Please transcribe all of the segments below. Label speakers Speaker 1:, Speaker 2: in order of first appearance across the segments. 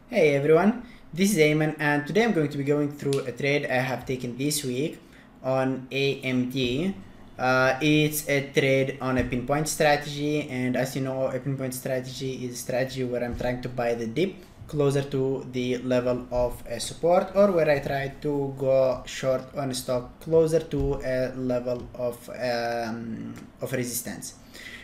Speaker 1: Hey everyone, this is Ayman and today I'm going to be going through a trade I have taken this week on AMD. It's a trade on a pinpoint strategy, and as you know, a pinpoint strategy is a strategy where I'm trying to buy the dip closer to the level of a support, or where I try to go short on a stock closer to a level of resistance.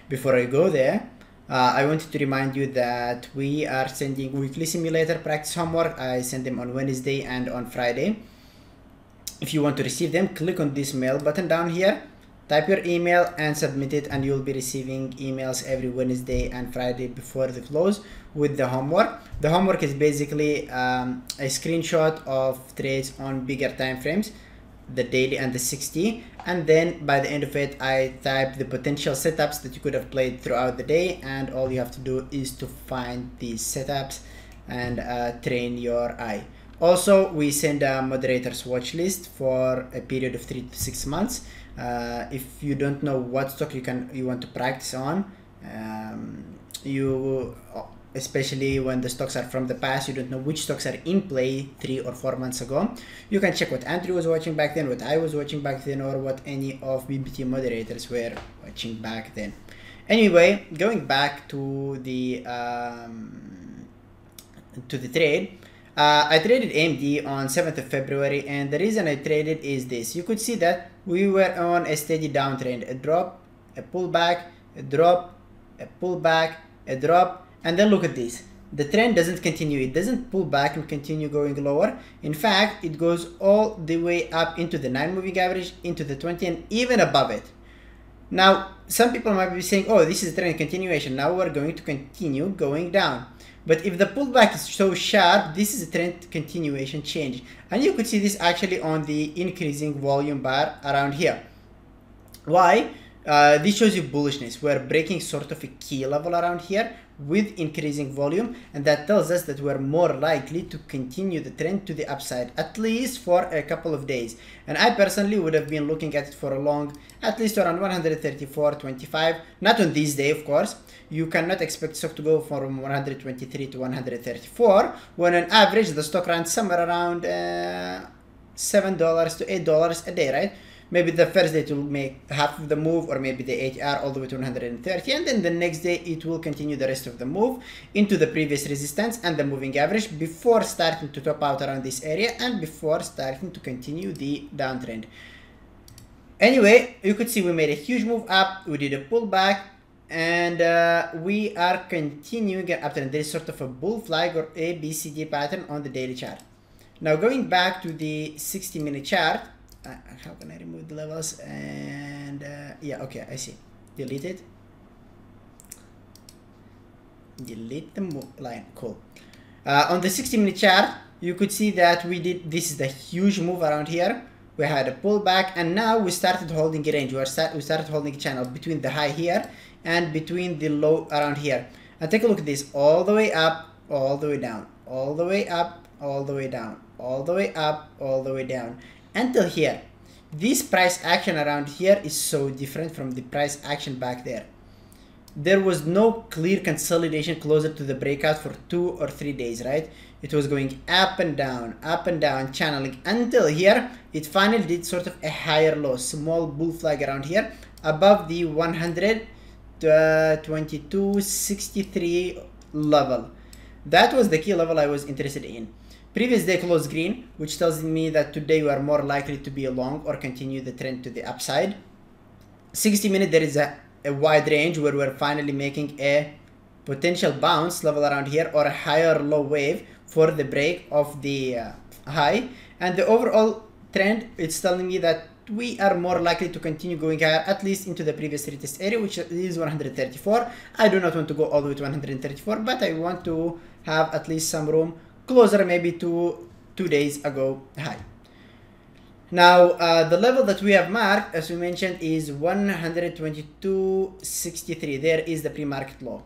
Speaker 1: Before I go there, I wanted to remind you that we are sending weekly simulator practice homework. I send them on Wednesday and on Friday. If you want to receive them, click on this mail button down here, type your email and submit it, and you'll be receiving emails every Wednesday and Friday before the close with the homework. The homework is basically a screenshot of trades on bigger time frames, the daily and the 60, and then by the end of it I type the potential setups that you could have played throughout the day, and all you have to do is to find these setups and train your eye. Also, we send a moderator's watch list for a period of 3 to 6 months. If you don't know what stock you want to practice on, especially when the stocks are from the past, you don't know which stocks are in play 3 or 4 months ago, you can check what Andrew was watching back then, what I was watching back then, or what any of BBT moderators were watching back then. Anyway, going back to the trade, I traded AMD on 7th of February, and the reason I traded is this. You could see that we were on a steady downtrend, a drop, a pullback, a drop, a pullback, a drop, and then look at this. The trend doesn't continue. It doesn't pull back and continue going lower. In fact, it goes all the way up into the 9 moving average, into the 20, and even above it. Now, some people might be saying, oh, this is a trend continuation. Now we're going to continue going down. But if the pullback is so sharp, this is a trend continuation change. And you could see this actually on the increasing volume bar around here. Why? This shows you bullishness. We're breaking sort of a key level around here with increasing volume, and that tells us that we're more likely to continue the trend to the upside, at least for a couple of days. And I personally would have been looking at it for a long, at least around 134.25. Not on this day, of course. You cannot expect stock to go from 123 to 134 when on average the stock runs somewhere around $7 to $8 a day, right? Maybe the first day it will make half of the move, or maybe the ATR all the way to 130, and then the next day it will continue the rest of the move into the previous resistance and the moving average before starting to top out around this area and before starting to continue the downtrend. Anyway, you could see we made a huge move up, we did a pullback, and we are continuing an uptrend. There is sort of a bull flag or ABCD pattern on the daily chart. Now going back to the 60-minute chart, how can I remove the levels? And yeah, okay, I see. Delete it. Delete the line. Cool. On the 60-minute chart, you could see that we did, this is the huge move around here. We had a pullback, and now we started holding a range. We started holding a channel between the high here and between the low around here. And take a look at this, all the way up, all the way down, all the way up, all the way down, all the way up, all the way down, until here. This price action around here is so different from the price action back there. There was no clear consolidation closer to the breakout for 2 or 3 days, right? It was going up and down, channeling until here. It finally did sort of a higher low, small bull flag around here above the 122.63 level. That was the key level I was interested in. Previous day closed green, which tells me that today we are more likely to be long or continue the trend to the upside. 60-minute, there is a wide range where we're finally making a potential bounce level around here, or a higher low wave for the break of the high. And the overall trend, it's telling me that we are more likely to continue going higher, at least into the previous retest area, which is 134. I do not want to go all the way to 134, but I want to have at least some room closer maybe to 2 days ago high. Now the level that we have marked, as we mentioned, is 122.63. There is the pre-market low.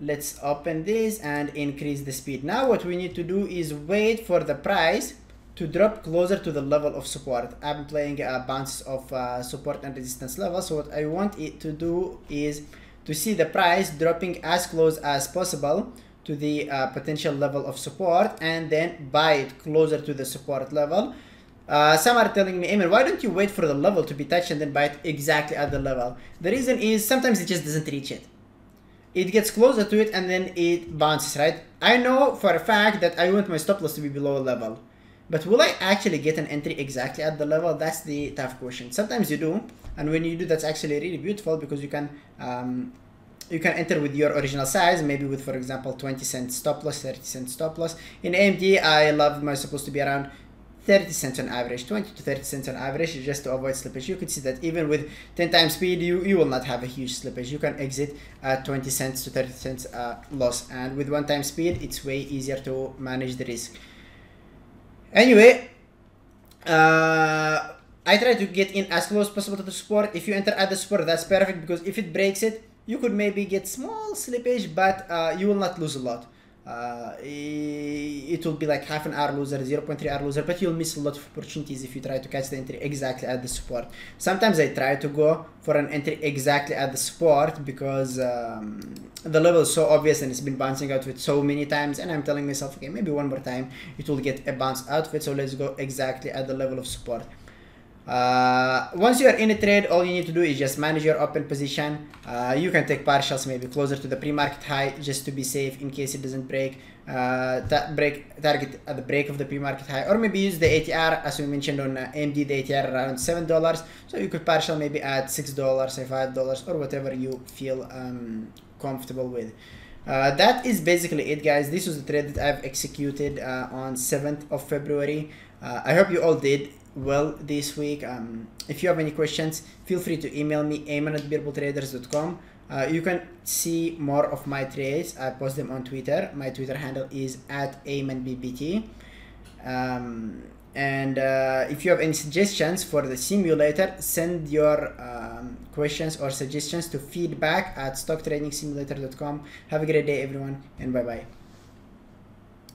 Speaker 1: Let's open this and increase the speed. Now what we need to do is wait for the price to drop closer to the level of support. I'm playing bounces of support and resistance level. So what I want it to do is to see the price dropping as close as possible to the potential level of support and then buy it closer to the support level. Some are telling me, Eamon, why don't you wait for the level to be touched and then buy it exactly at the level? The reason is sometimes it just doesn't reach it. It gets closer to it and then it bounces, right? I know for a fact that I want my stop loss to be below a level. But will I actually get an entry exactly at the level? That's the tough question. Sometimes you do. And when you do, that's actually really beautiful because you can enter with your original size, maybe with, for example, 20 cent stop loss, 30 cent stop loss. In AMD, I love my supposed to be around 30 cents on average, 20 to 30 cents on average, just to avoid slippage. You could see that even with 10 times speed, you will not have a huge slippage. You can exit at 20 cents to 30 cents loss. And with 1 time speed, it's way easier to manage the risk. Anyway, I try to get in as close as possible to the support. If you enter at the support, that's perfect, because if it breaks it, you could maybe get small slippage, but you will not lose a lot. It will be like half an hour loser, 0.3 hour loser, but you'll miss a lot of opportunities if you try to catch the entry exactly at the support. Sometimes I try to go for an entry exactly at the support because the level is so obvious and it's been bouncing out of it so many times, and I'm telling myself, okay, maybe one more time it will get a bounce out of it, so let's go exactly at the level of support. Once you are in a trade, all you need to do is just manage your open position. You can take partials maybe closer to the pre-market high just to be safe in case it doesn't break. Target at the break of the pre-market high, or maybe use the ATR as we mentioned on AMD, the ATR around $7, so you could partial maybe at $6, say $5, or whatever you feel comfortable with. That is basically it, guys. This was the trade that I've executed on 7th of February. I hope you all did well this week. If you have any questions, feel free to email me, eamon@beerbletraders.com. You can see more of my trades. I post them on Twitter. My Twitter handle is @eamonbbt. And if you have any suggestions for the simulator, send your questions or suggestions to feedback@stocktradingsimulator.com. Have a great day, everyone, and bye bye.